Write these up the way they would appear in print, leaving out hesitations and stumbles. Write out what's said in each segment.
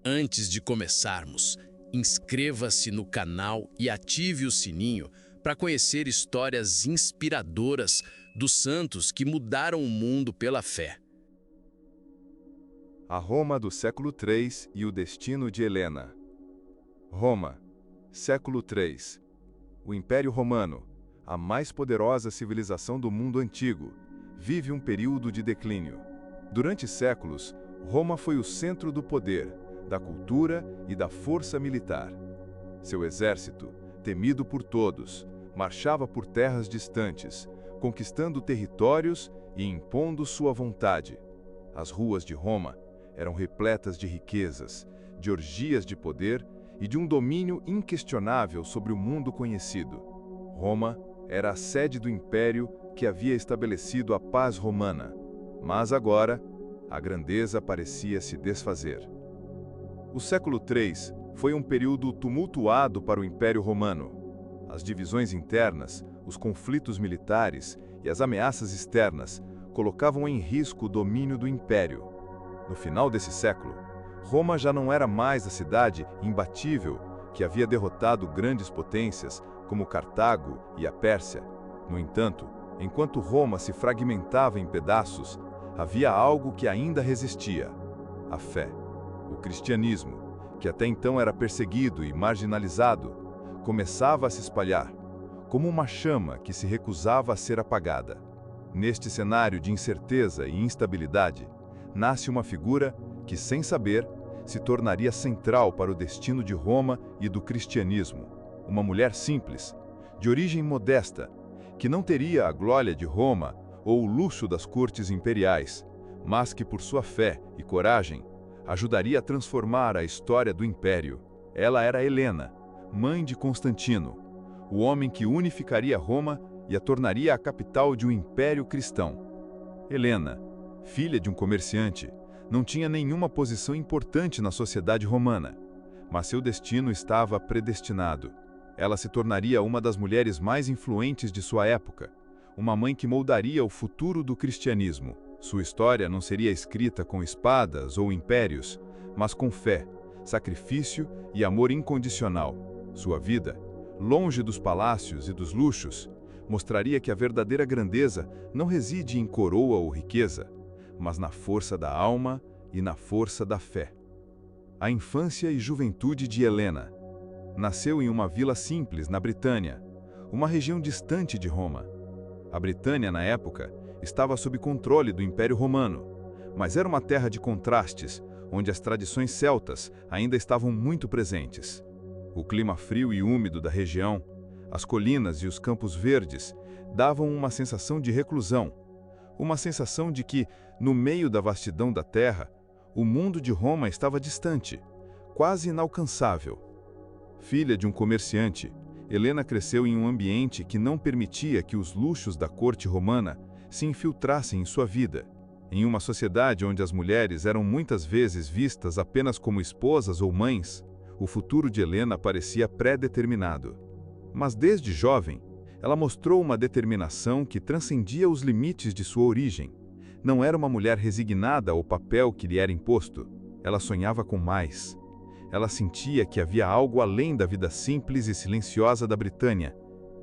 Antes de começarmos, inscreva-se no canal e ative o sininho para conhecer histórias inspiradoras dos santos que mudaram o mundo pela fé. A Roma do século III e o destino de Helena. Roma, século III. O Império Romano, a mais poderosa civilização do mundo antigo, vive um período de declínio. Durante séculos, Roma foi o centro do poder, da cultura e da força militar. Seu exército, temido por todos, marchava por terras distantes, conquistando territórios e impondo sua vontade. As ruas de Roma eram repletas de riquezas, de orgias de poder e de um domínio inquestionável sobre o mundo conhecido. Roma era a sede do império que havia estabelecido a paz romana, mas agora a grandeza parecia se desfazer. O século III foi um período tumultuado para o Império Romano. As divisões internas, os conflitos militares e as ameaças externas colocavam em risco o domínio do império. No final desse século, Roma já não era mais a cidade imbatível que havia derrotado grandes potências como Cartago e a Pérsia. No entanto, enquanto Roma se fragmentava em pedaços, havia algo que ainda resistia: a fé. O cristianismo, que até então era perseguido e marginalizado, começava a se espalhar, como uma chama que se recusava a ser apagada. Neste cenário de incerteza e instabilidade, nasce uma figura que, sem saber, se tornaria central para o destino de Roma e do cristianismo. Uma mulher simples, de origem modesta, que não teria a glória de Roma ou o luxo das cortes imperiais, mas que, por sua fé e coragem, ajudaria a transformar a história do império. Ela era Helena, mãe de Constantino, o homem que unificaria Roma e a tornaria a capital de um império cristão. Helena, filha de um comerciante, não tinha nenhuma posição importante na sociedade romana, mas seu destino estava predestinado. Ela se tornaria uma das mulheres mais influentes de sua época, uma mãe que moldaria o futuro do cristianismo. Sua história não seria escrita com espadas ou impérios, mas com fé, sacrifício e amor incondicional. Sua vida, longe dos palácios e dos luxos, mostraria que a verdadeira grandeza não reside em coroa ou riqueza, mas na força da alma e na força da fé. A infância e juventude de Helena. Nasceu em uma vila simples na Britânia, uma região distante de Roma. A Britânia, na época, estava sob controle do Império Romano, mas era uma terra de contrastes, onde as tradições celtas ainda estavam muito presentes. O clima frio e úmido da região, as colinas e os campos verdes davam uma sensação de reclusão, uma sensação de que, no meio da vastidão da terra, o mundo de Roma estava distante, quase inalcançável. Filha de um comerciante, Helena cresceu em um ambiente que não permitia que os luxos da corte romana se infiltrassem em sua vida. Em uma sociedade onde as mulheres eram muitas vezes vistas apenas como esposas ou mães, o futuro de Helena parecia pré-determinado. Mas desde jovem, ela mostrou uma determinação que transcendia os limites de sua origem. Não era uma mulher resignada ao papel que lhe era imposto. Ela sonhava com mais. Ela sentia que havia algo além da vida simples e silenciosa da Britânia.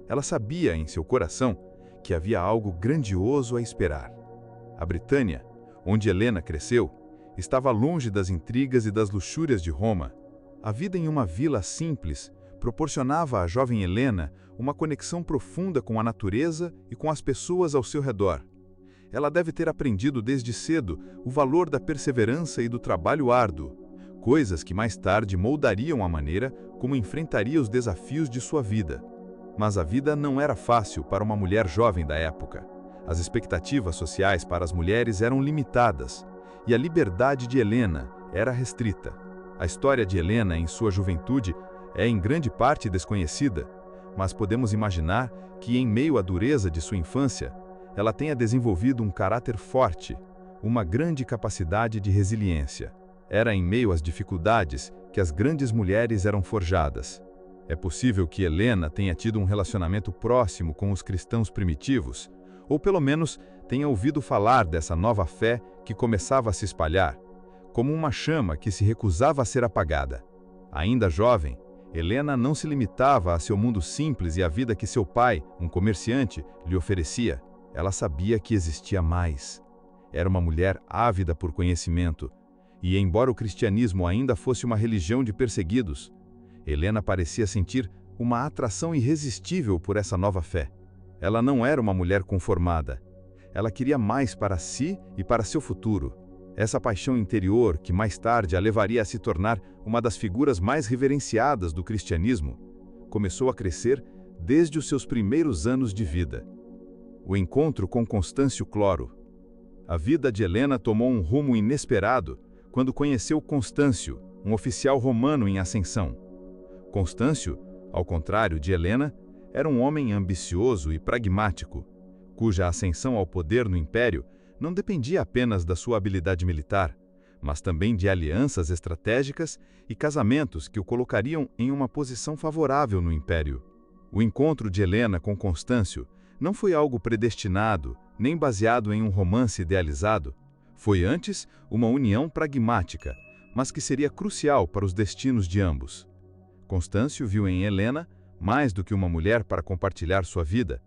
Ela sabia, em seu coração, que havia algo grandioso a esperar. A Britânia, onde Helena cresceu, estava longe das intrigas e das luxúrias de Roma. A vida em uma vila simples proporcionava à jovem Helena uma conexão profunda com a natureza e com as pessoas ao seu redor. Ela deve ter aprendido desde cedo o valor da perseverança e do trabalho árduo, coisas que mais tarde moldariam a maneira como enfrentaria os desafios de sua vida. Mas a vida não era fácil para uma mulher jovem da época. As expectativas sociais para as mulheres eram limitadas, e a liberdade de Helena era restrita. A história de Helena em sua juventude é em grande parte desconhecida, mas podemos imaginar que, em meio à dureza de sua infância, ela tenha desenvolvido um caráter forte, uma grande capacidade de resiliência. Era em meio às dificuldades que as grandes mulheres eram forjadas. É possível que Helena tenha tido um relacionamento próximo com os cristãos primitivos, ou pelo menos tenha ouvido falar dessa nova fé que começava a se espalhar. como uma chama que se recusava a ser apagada. Ainda jovem, Helena não se limitava a seu mundo simples e à vida que seu pai, um comerciante, lhe oferecia. Ela sabia que existia mais. Era uma mulher ávida por conhecimento, e embora o cristianismo ainda fosse uma religião de perseguidos, Helena parecia sentir uma atração irresistível por essa nova fé. Ela não era uma mulher conformada. Ela queria mais para si e para seu futuro. Essa paixão interior, que mais tarde a levaria a se tornar uma das figuras mais reverenciadas do cristianismo, começou a crescer desde os seus primeiros anos de vida. O encontro com Constâncio Cloro. A vida de Helena tomou um rumo inesperado quando conheceu Constâncio, um oficial romano em ascensão. Constâncio, ao contrário de Helena, era um homem ambicioso e pragmático, cuja ascensão ao poder no império não dependia apenas da sua habilidade militar, mas também de alianças estratégicas e casamentos que o colocariam em uma posição favorável no império. O encontro de Helena com Constâncio não foi algo predestinado, nem baseado em um romance idealizado. Foi antes uma união pragmática, mas que seria crucial para os destinos de ambos. Constâncio viu em Helena mais do que uma mulher para compartilhar sua vida.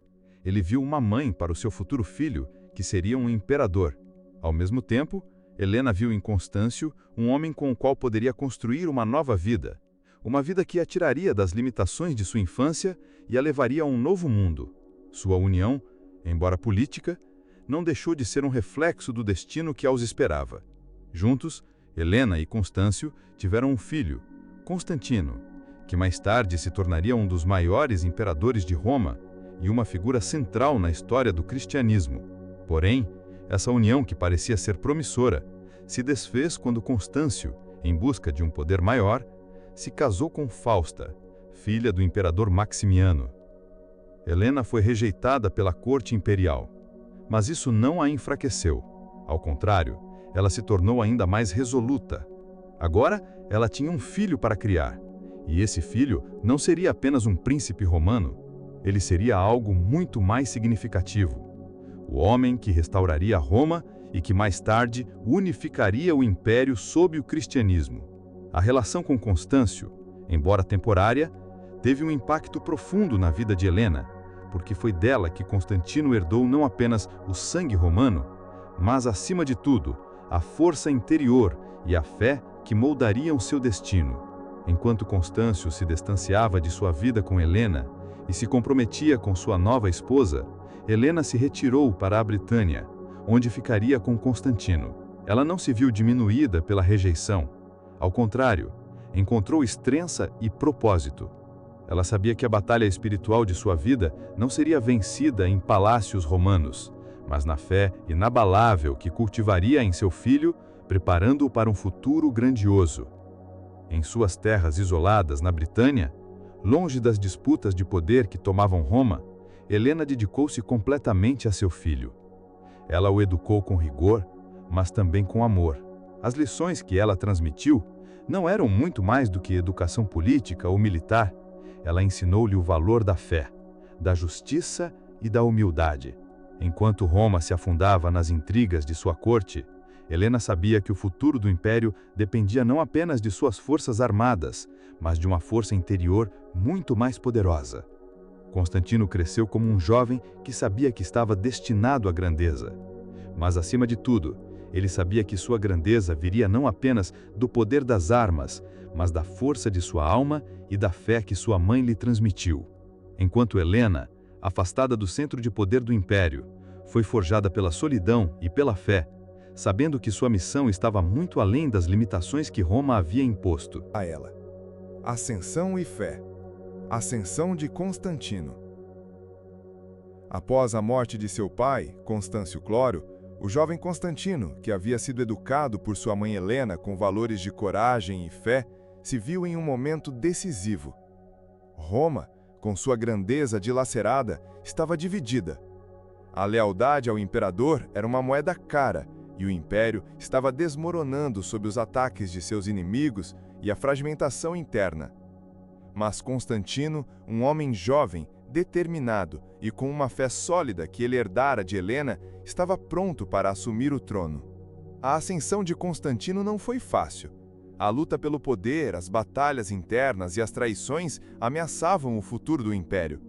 Ele viu uma mãe para o seu futuro filho, que seria um imperador. Ao mesmo tempo, Helena viu em Constâncio um homem com o qual poderia construir uma nova vida. Uma vida que a tiraria das limitações de sua infância e a levaria a um novo mundo. Sua união, embora política, não deixou de ser um reflexo do destino que aos esperava. Juntos, Helena e Constâncio tiveram um filho, Constantino, que mais tarde se tornaria um dos maiores imperadores de Roma e uma figura central na história do cristianismo. Porém, essa união que parecia ser promissora se desfez quando Constâncio, em busca de um poder maior, se casou com Fausta, filha do imperador Maximiano. Helena foi rejeitada pela corte imperial, mas isso não a enfraqueceu. Ao contrário, ela se tornou ainda mais resoluta. Agora, ela tinha um filho para criar, e esse filho não seria apenas um príncipe romano, ele seria algo muito mais significativo. O homem que restauraria Roma e que mais tarde unificaria o império sob o cristianismo. A relação com Constâncio, embora temporária, teve um impacto profundo na vida de Helena, porque foi dela que Constantino herdou não apenas o sangue romano, mas, acima de tudo, a força interior e a fé que moldariam seu destino. Enquanto Constâncio se distanciava de sua vida com Helena e se comprometia com sua nova esposa, Helena se retirou para a Britânia, onde ficaria com Constantino. Ela não se viu diminuída pela rejeição. Ao contrário, encontrou estrença e propósito. Ela sabia que a batalha espiritual de sua vida não seria vencida em palácios romanos, mas na fé inabalável que cultivaria em seu filho, preparando-o para um futuro grandioso. Em suas terras isoladas na Britânia, longe das disputas de poder que tomavam Roma, Helena dedicou-se completamente a seu filho. Ela o educou com rigor, mas também com amor. As lições que ela transmitiu não eram muito mais do que educação política ou militar. Ela ensinou-lhe o valor da fé, da justiça e da humildade. Enquanto Roma se afundava nas intrigas de sua corte, Helena sabia que o futuro do império dependia não apenas de suas forças armadas, mas de uma força interior muito mais poderosa. Constantino cresceu como um jovem que sabia que estava destinado à grandeza. Mas, acima de tudo, ele sabia que sua grandeza viria não apenas do poder das armas, mas da força de sua alma e da fé que sua mãe lhe transmitiu. Enquanto Helena, afastada do centro de poder do império, foi forjada pela solidão e pela fé, sabendo que sua missão estava muito além das limitações que Roma havia imposto. A ela. Ascensão e fé. Ascensão de Constantino. Após a morte de seu pai, Constâncio Cloro, o jovem Constantino, que havia sido educado por sua mãe Helena com valores de coragem e fé, se viu em um momento decisivo. Roma, com sua grandeza dilacerada, estava dividida. A lealdade ao imperador era uma moeda cara, e o império estava desmoronando sob os ataques de seus inimigos e a fragmentação interna. Mas Constantino, um homem jovem, determinado e com uma fé sólida que ele herdara de Helena, estava pronto para assumir o trono. A ascensão de Constantino não foi fácil. A luta pelo poder, as batalhas internas e as traições ameaçavam o futuro do império.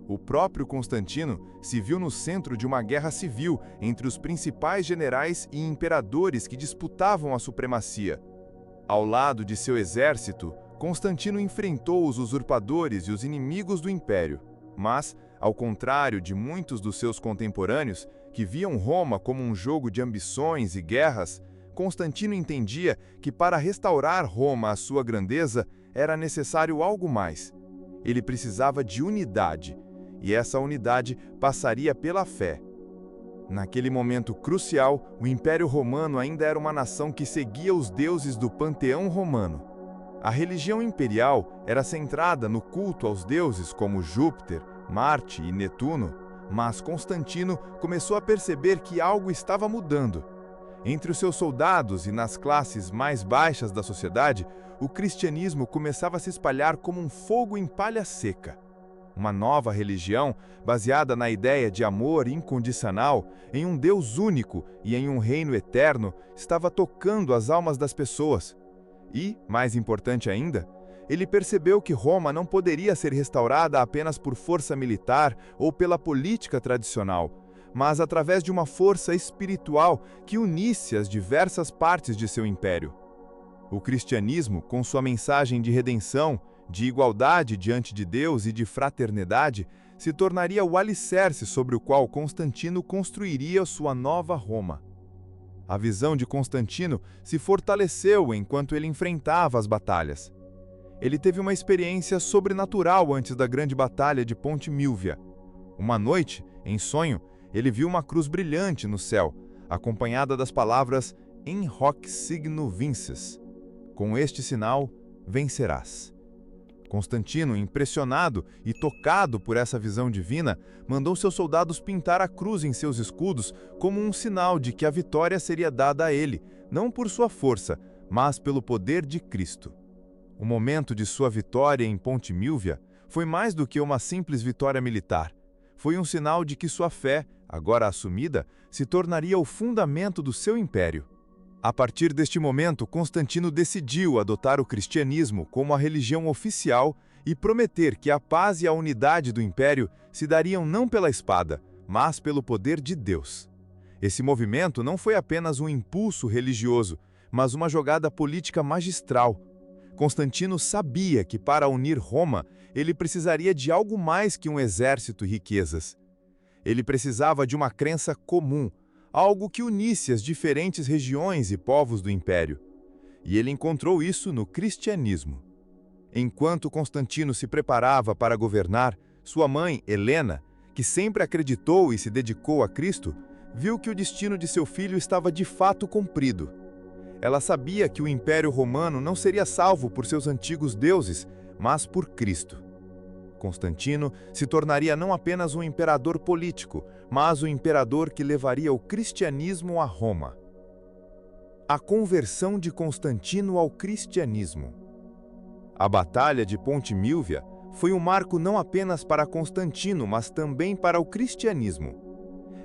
O próprio Constantino se viu no centro de uma guerra civil entre os principais generais e imperadores que disputavam a supremacia. Ao lado de seu exército, Constantino enfrentou os usurpadores e os inimigos do império. Mas, ao contrário de muitos dos seus contemporâneos, que viam Roma como um jogo de ambições e guerras, Constantino entendia que para restaurar Roma à sua grandeza era necessário algo mais. Ele precisava de unidade, e essa unidade passaria pela fé. Naquele momento crucial, o Império Romano ainda era uma nação que seguia os deuses do panteão romano. A religião imperial era centrada no culto aos deuses como Júpiter, Marte e Netuno, mas Constantino começou a perceber que algo estava mudando. Entre os seus soldados e nas classes mais baixas da sociedade, o cristianismo começava a se espalhar como um fogo em palha seca. Uma nova religião, baseada na ideia de amor incondicional, em um Deus único e em um reino eterno, estava tocando as almas das pessoas. E, mais importante ainda, ele percebeu que Roma não poderia ser restaurada apenas por força militar ou pela política tradicional, mas através de uma força espiritual que unisse as diversas partes de seu império. O cristianismo, com sua mensagem de redenção, de igualdade diante de Deus e de fraternidade, se tornaria o alicerce sobre o qual Constantino construiria sua nova Roma. A visão de Constantino se fortaleceu enquanto ele enfrentava as batalhas. Ele teve uma experiência sobrenatural antes da grande batalha de Ponte Milvia. Uma noite, em sonho, ele viu uma cruz brilhante no céu, acompanhada das palavras "In hoc signo vinces", com este sinal vencerás. Constantino, impressionado e tocado por essa visão divina, mandou seus soldados pintar a cruz em seus escudos como um sinal de que a vitória seria dada a ele, não por sua força, mas pelo poder de Cristo. O momento de sua vitória em Ponte Milvia foi mais do que uma simples vitória militar. Foi um sinal de que sua fé, agora assumida, se tornaria o fundamento do seu império. A partir deste momento, Constantino decidiu adotar o cristianismo como a religião oficial e prometer que a paz e a unidade do império se dariam não pela espada, mas pelo poder de Deus. Esse movimento não foi apenas um impulso religioso, mas uma jogada política magistral. Constantino sabia que para unir Roma, ele precisaria de algo mais que um exército e riquezas. Ele precisava de uma crença comum, algo que unisse as diferentes regiões e povos do império. E ele encontrou isso no cristianismo. Enquanto Constantino se preparava para governar, sua mãe, Helena, que sempre acreditou e se dedicou a Cristo, viu que o destino de seu filho estava de fato cumprido. Ela sabia que o Império Romano não seria salvo por seus antigos deuses, mas por Cristo. Constantino se tornaria não apenas um imperador político, mas o imperador que levaria o cristianismo a Roma. A conversão de Constantino ao cristianismo. A Batalha de Ponte Milvia foi um marco não apenas para Constantino, mas também para o cristianismo.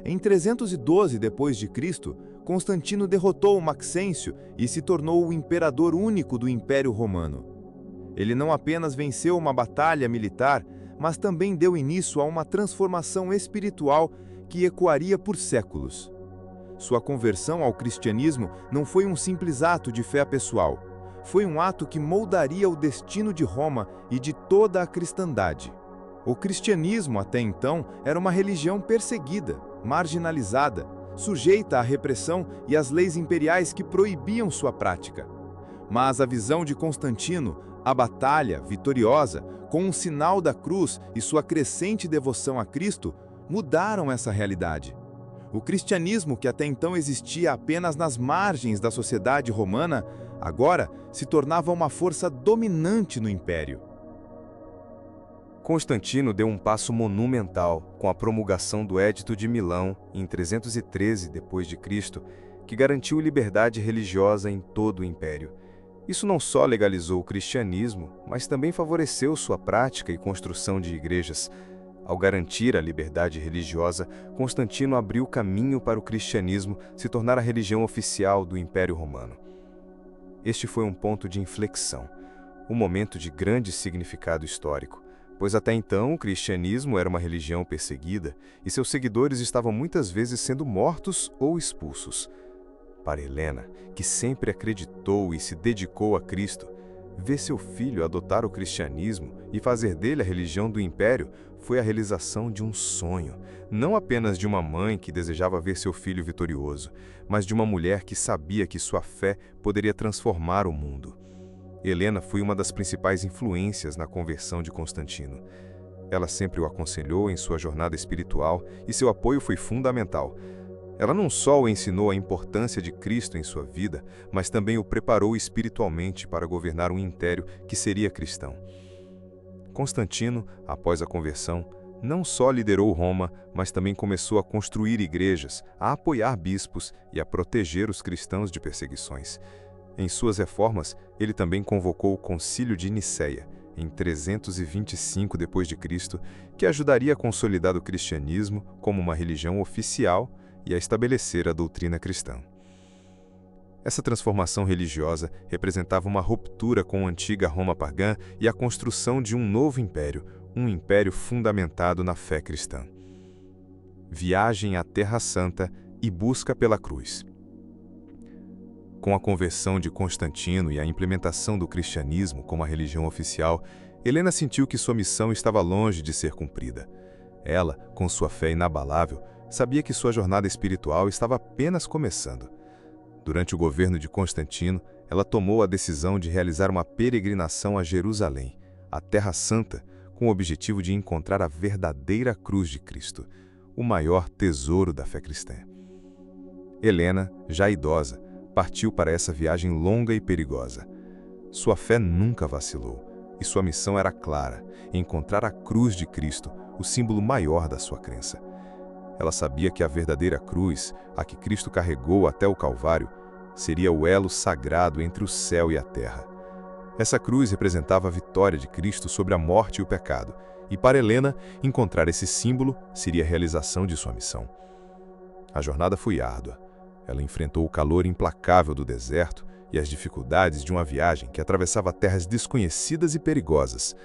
Em 312 d.C., Constantino derrotou Maxêncio e se tornou o imperador único do Império Romano. Ele não apenas venceu uma batalha militar, mas também deu início a uma transformação espiritual que ecoaria por séculos. Sua conversão ao cristianismo não foi um simples ato de fé pessoal. Foi um ato que moldaria o destino de Roma e de toda a cristandade. O cristianismo, até então, era uma religião perseguida, marginalizada, sujeita à repressão e às leis imperiais que proibiam sua prática. Mas a visão de Constantino, a batalha vitoriosa, com um sinal da cruz e sua crescente devoção a Cristo, mudaram essa realidade. O cristianismo, que até então existia apenas nas margens da sociedade romana, agora se tornava uma força dominante no império. Constantino deu um passo monumental com a promulgação do Edito de Milão em 313 d.C., que garantiu liberdade religiosa em todo o império. Isso não só legalizou o cristianismo, mas também favoreceu sua prática e construção de igrejas. Ao garantir a liberdade religiosa, Constantino abriu caminho para o cristianismo se tornar a religião oficial do Império Romano. Este foi um ponto de inflexão, um momento de grande significado histórico, pois até então o cristianismo era uma religião perseguida e seus seguidores estavam muitas vezes sendo mortos ou expulsos. Para Helena, que sempre acreditou e se dedicou a Cristo, ver seu filho adotar o cristianismo e fazer dele a religião do império foi a realização de um sonho, não apenas de uma mãe que desejava ver seu filho vitorioso, mas de uma mulher que sabia que sua fé poderia transformar o mundo. Helena foi uma das principais influências na conversão de Constantino. Ela sempre o aconselhou em sua jornada espiritual e seu apoio foi fundamental. Ela não só o ensinou a importância de Cristo em sua vida, mas também o preparou espiritualmente para governar um império que seria cristão. Constantino, após a conversão, não só liderou Roma, mas também começou a construir igrejas, a apoiar bispos e a proteger os cristãos de perseguições. Em suas reformas, ele também convocou o Concílio de Nicéia, em 325 d.C., que ajudaria a consolidar o cristianismo como uma religião oficial e a estabelecer a doutrina cristã. Essa transformação religiosa representava uma ruptura com a antiga Roma pagã e a construção de um novo império, um império fundamentado na fé cristã. Viagem à Terra Santa e busca pela cruz. Com a conversão de Constantino e a implementação do cristianismo como a religião oficial, Helena sentiu que sua missão estava longe de ser cumprida. Ela, com sua fé inabalável, sabia que sua jornada espiritual estava apenas começando. Durante o governo de Constantino, ela tomou a decisão de realizar uma peregrinação a Jerusalém, a Terra Santa, com o objetivo de encontrar a verdadeira cruz de Cristo, o maior tesouro da fé cristã. Helena, já idosa, partiu para essa viagem longa e perigosa. Sua fé nunca vacilou, e sua missão era clara: encontrar a cruz de Cristo, o símbolo maior da sua crença. Ela sabia que a verdadeira cruz, a que Cristo carregou até o Calvário, seria o elo sagrado entre o céu e a terra. Essa cruz representava a vitória de Cristo sobre a morte e o pecado, e para Helena, encontrar esse símbolo seria a realização de sua missão. A jornada foi árdua. Ela enfrentou o calor implacável do deserto e as dificuldades de uma viagem que atravessava terras desconhecidas e perigosas,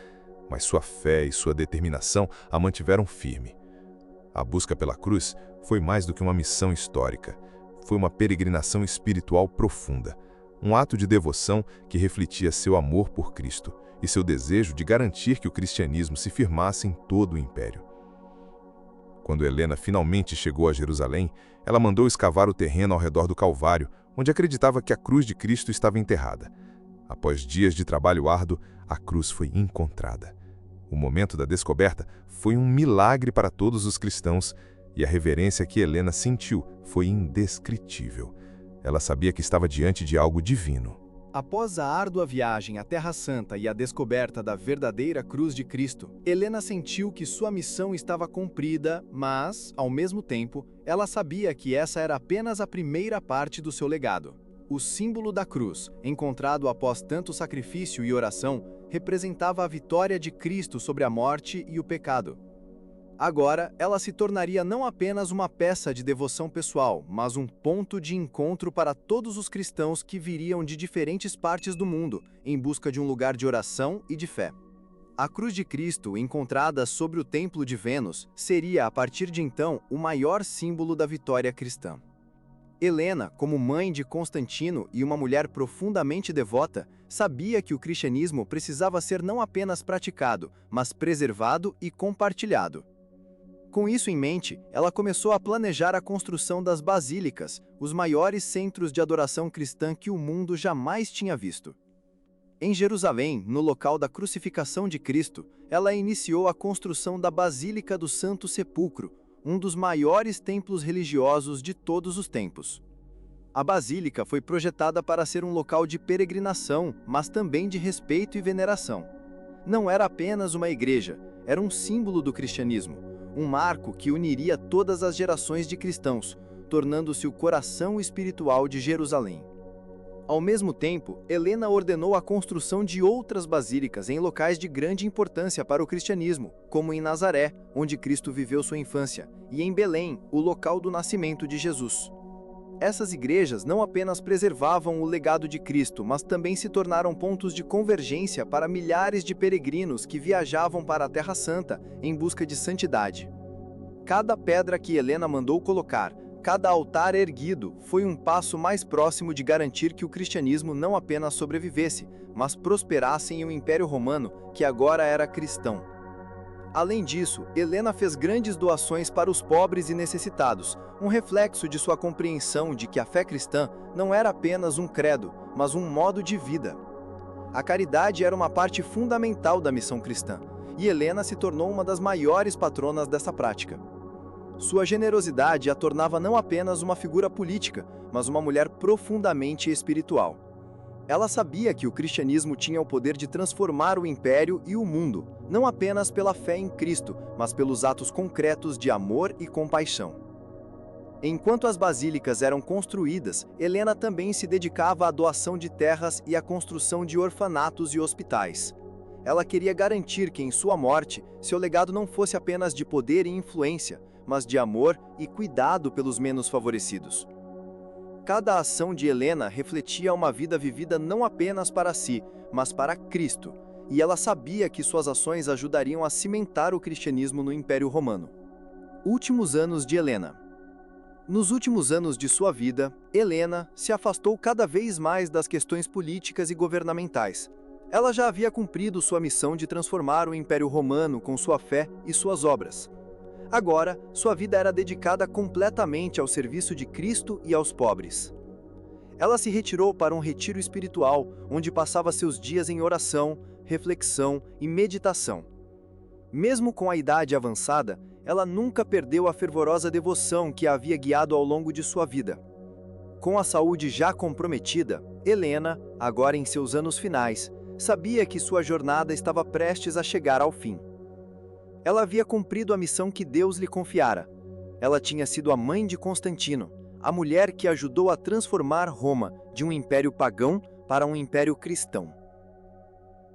mas sua fé e sua determinação a mantiveram firme. A busca pela cruz foi mais do que uma missão histórica. Foi uma peregrinação espiritual profunda, um ato de devoção que refletia seu amor por Cristo e seu desejo de garantir que o cristianismo se firmasse em todo o império. Quando Helena finalmente chegou a Jerusalém, ela mandou escavar o terreno ao redor do Calvário, onde acreditava que a cruz de Cristo estava enterrada. Após dias de trabalho árduo, a cruz foi encontrada. O momento da descoberta foi um milagre para todos os cristãos, e a reverência que Helena sentiu foi indescritível. Ela sabia que estava diante de algo divino. Após a árdua viagem à Terra Santa e a descoberta da verdadeira cruz de Cristo, Helena sentiu que sua missão estava cumprida, mas, ao mesmo tempo, ela sabia que essa era apenas a primeira parte do seu legado. O símbolo da cruz, encontrado após tanto sacrifício e oração, representava a vitória de Cristo sobre a morte e o pecado. Agora, ela se tornaria não apenas uma peça de devoção pessoal, mas um ponto de encontro para todos os cristãos que viriam de diferentes partes do mundo, em busca de um lugar de oração e de fé. A cruz de Cristo, encontrada sobre o Templo de Vênus, seria, a partir de então, o maior símbolo da vitória cristã. Helena, como mãe de Constantino e uma mulher profundamente devota, sabia que o cristianismo precisava ser não apenas praticado, mas preservado e compartilhado. Com isso em mente, ela começou a planejar a construção das basílicas, os maiores centros de adoração cristã que o mundo jamais tinha visto. Em Jerusalém, no local da crucificação de Cristo, ela iniciou a construção da Basílica do Santo Sepulcro, um dos maiores templos religiosos de todos os tempos. A basílica foi projetada para ser um local de peregrinação, mas também de respeito e veneração. Não era apenas uma igreja, era um símbolo do cristianismo, um marco que uniria todas as gerações de cristãos, tornando-se o coração espiritual de Jerusalém. Ao mesmo tempo, Helena ordenou a construção de outras basílicas em locais de grande importância para o cristianismo, como em Nazaré, onde Cristo viveu sua infância, e em Belém, o local do nascimento de Jesus. Essas igrejas não apenas preservavam o legado de Cristo, mas também se tornaram pontos de convergência para milhares de peregrinos que viajavam para a Terra Santa em busca de santidade. Cada pedra que Helena mandou colocar, cada altar erguido, foi um passo mais próximo de garantir que o cristianismo não apenas sobrevivesse, mas prosperasse em um Império Romano que agora era cristão. Além disso, Helena fez grandes doações para os pobres e necessitados, um reflexo de sua compreensão de que a fé cristã não era apenas um credo, mas um modo de vida. A caridade era uma parte fundamental da missão cristã, e Helena se tornou uma das maiores patronas dessa prática. Sua generosidade a tornava não apenas uma figura política, mas uma mulher profundamente espiritual. Ela sabia que o cristianismo tinha o poder de transformar o império e o mundo, não apenas pela fé em Cristo, mas pelos atos concretos de amor e compaixão. Enquanto as basílicas eram construídas, Helena também se dedicava à doação de terras e à construção de orfanatos e hospitais. Ela queria garantir que, em sua morte, seu legado não fosse apenas de poder e influência, mas de amor e cuidado pelos menos favorecidos. Cada ação de Helena refletia uma vida vivida não apenas para si, mas para Cristo, e ela sabia que suas ações ajudariam a cimentar o cristianismo no Império Romano. Últimos anos de Helena. Nos últimos anos de sua vida, Helena se afastou cada vez mais das questões políticas e governamentais. Ela já havia cumprido sua missão de transformar o Império Romano com sua fé e suas obras. Agora, sua vida era dedicada completamente ao serviço de Cristo e aos pobres. Ela se retirou para um retiro espiritual, onde passava seus dias em oração, reflexão e meditação. Mesmo com a idade avançada, ela nunca perdeu a fervorosa devoção que a havia guiado ao longo de sua vida. Com a saúde já comprometida, Helena, agora em seus anos finais, sabia que sua jornada estava prestes a chegar ao fim. Ela havia cumprido a missão que Deus lhe confiara. Ela tinha sido a mãe de Constantino, a mulher que ajudou a transformar Roma de um império pagão para um império cristão.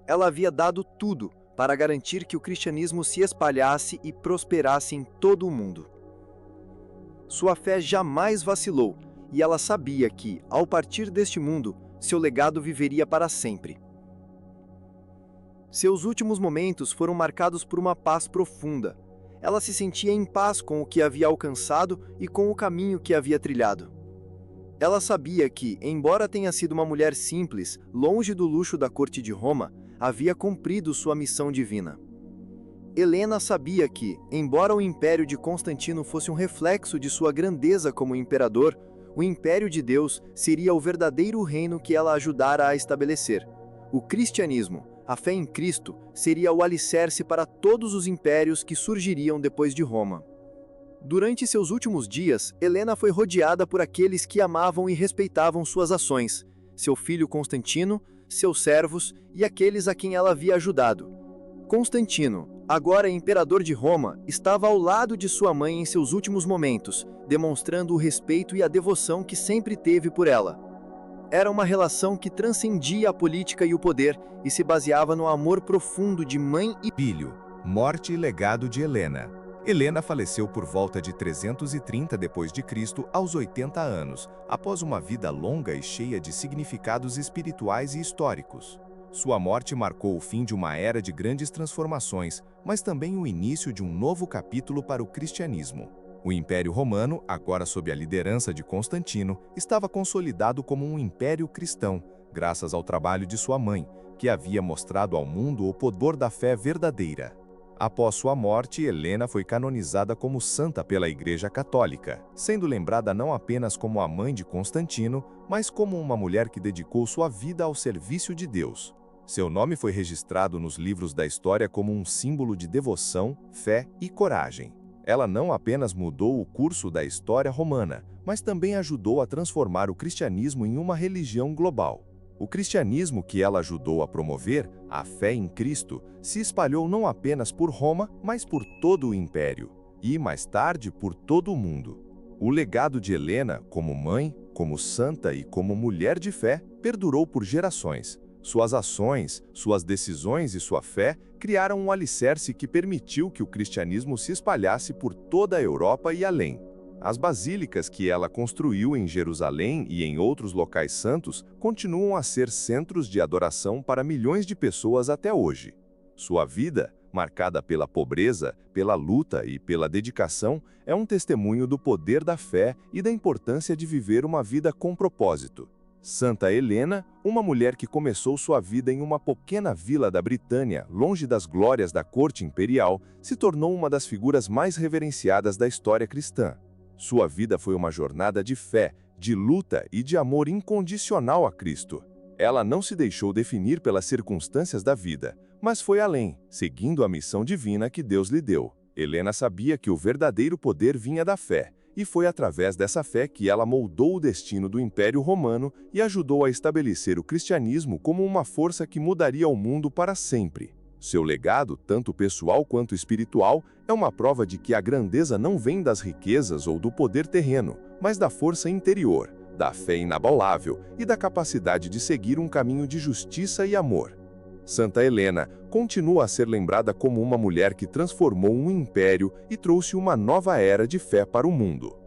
Ela havia dado tudo para garantir que o cristianismo se espalhasse e prosperasse em todo o mundo. Sua fé jamais vacilou, e ela sabia que, ao partir deste mundo, seu legado viveria para sempre. Seus últimos momentos foram marcados por uma paz profunda. Ela se sentia em paz com o que havia alcançado e com o caminho que havia trilhado. Ela sabia que, embora tenha sido uma mulher simples, longe do luxo da corte de Roma, havia cumprido sua missão divina. Helena sabia que, embora o império de Constantino fosse um reflexo de sua grandeza como imperador, o império de Deus seria o verdadeiro reino que ela ajudara a estabelecer. O cristianismo, a fé em Cristo, seria o alicerce para todos os impérios que surgiriam depois de Roma. Durante seus últimos dias, Helena foi rodeada por aqueles que amavam e respeitavam suas ações, seu filho Constantino, seus servos e aqueles a quem ela havia ajudado. Constantino, agora imperador de Roma, estava ao lado de sua mãe em seus últimos momentos, demonstrando o respeito e a devoção que sempre teve por ela. Era uma relação que transcendia a política e o poder e se baseava no amor profundo de mãe e Filho, morte e legado de Helena. Helena faleceu por volta de 330 d.C. aos 80 anos, após uma vida longa e cheia de significados espirituais e históricos. Sua morte marcou o fim de uma era de grandes transformações, mas também o início de um novo capítulo para o cristianismo. O Império Romano, agora sob a liderança de Constantino, estava consolidado como um império cristão, graças ao trabalho de sua mãe, que havia mostrado ao mundo o poder da fé verdadeira. Após sua morte, Helena foi canonizada como santa pela Igreja Católica, sendo lembrada não apenas como a mãe de Constantino, mas como uma mulher que dedicou sua vida ao serviço de Deus. Seu nome foi registrado nos livros da história como um símbolo de devoção, fé e coragem. Ela não apenas mudou o curso da história romana, mas também ajudou a transformar o cristianismo em uma religião global. O cristianismo que ela ajudou a promover, a fé em Cristo, se espalhou não apenas por Roma, mas por todo o império, e mais tarde por todo o mundo. O legado de Helena, como mãe, como santa e como mulher de fé, perdurou por gerações. Suas ações, suas decisões e sua fé criaram um alicerce que permitiu que o cristianismo se espalhasse por toda a Europa e além. As basílicas que ela construiu em Jerusalém e em outros locais santos continuam a ser centros de adoração para milhões de pessoas até hoje. Sua vida, marcada pela pobreza, pela luta e pela dedicação, é um testemunho do poder da fé e da importância de viver uma vida com propósito. Santa Helena, uma mulher que começou sua vida em uma pequena vila da Britânia, longe das glórias da corte imperial, se tornou uma das figuras mais reverenciadas da história cristã. Sua vida foi uma jornada de fé, de luta e de amor incondicional a Cristo. Ela não se deixou definir pelas circunstâncias da vida, mas foi além, seguindo a missão divina que Deus lhe deu. Helena sabia que o verdadeiro poder vinha da fé, e foi através dessa fé que ela moldou o destino do Império Romano e ajudou a estabelecer o cristianismo como uma força que mudaria o mundo para sempre. Seu legado, tanto pessoal quanto espiritual, é uma prova de que a grandeza não vem das riquezas ou do poder terreno, mas da força interior, da fé inabalável e da capacidade de seguir um caminho de justiça e amor. Santa Helena continua a ser lembrada como uma mulher que transformou um império e trouxe uma nova era de fé para o mundo.